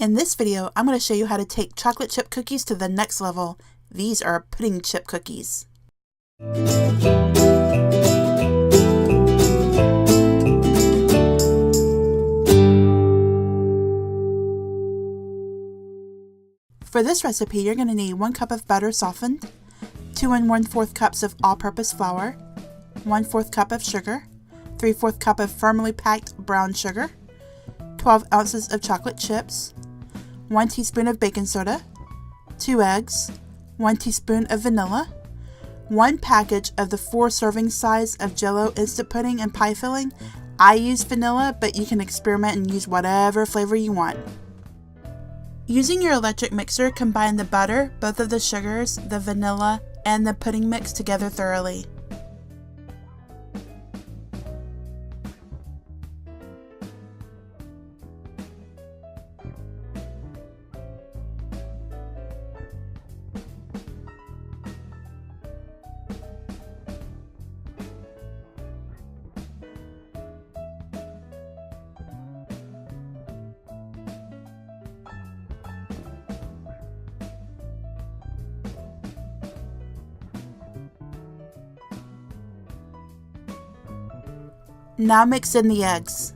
In this video, I'm going to show you how to take chocolate chip cookies to the next level. These are pudding chip cookies. For this recipe, you're going to need 1 cup of butter softened, 2 1/4 cups of all-purpose flour, 1/4 cup of sugar, 3/4 cup of firmly packed brown sugar, 12 ounces of chocolate chips, 1 teaspoon of baking soda, 2 eggs, 1 teaspoon of vanilla, 1 package of the 4 serving size of Jell-O instant pudding and pie filling. I use vanilla, but you can experiment and use whatever flavor you want. Using your electric mixer, combine the butter, both of the sugars, the vanilla, and the pudding mix together thoroughly. Now mix in the eggs.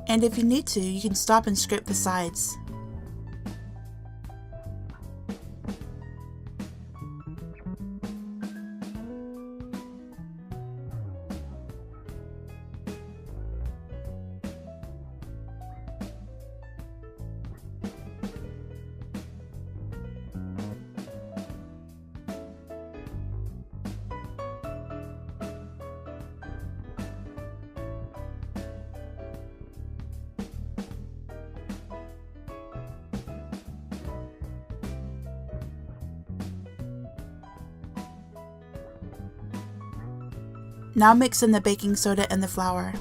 And if you need to, you can stop and scrape the sides. Now mix in the baking soda and the flour.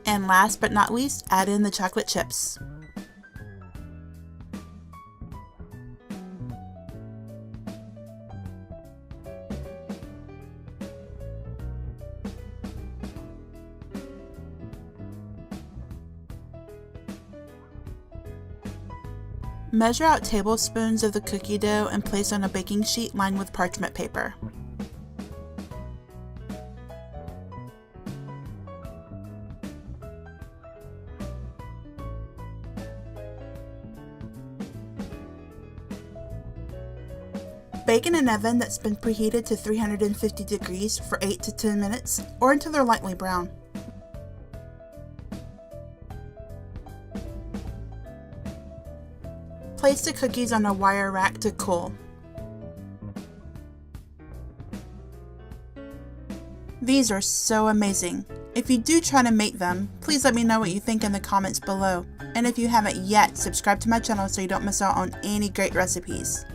And last but not least, add in the chocolate chips. Measure out tablespoons of the cookie dough and place on a baking sheet lined with parchment paper. Bake in an oven that's been preheated to 350 degrees for 8 to 10 minutes or until they're lightly brown. Place the cookies on a wire rack to cool. These are so amazing. If you do try to make them, please let me know what you think in the comments below. And if you haven't yet, subscribe to my channel so you don't miss out on any great recipes.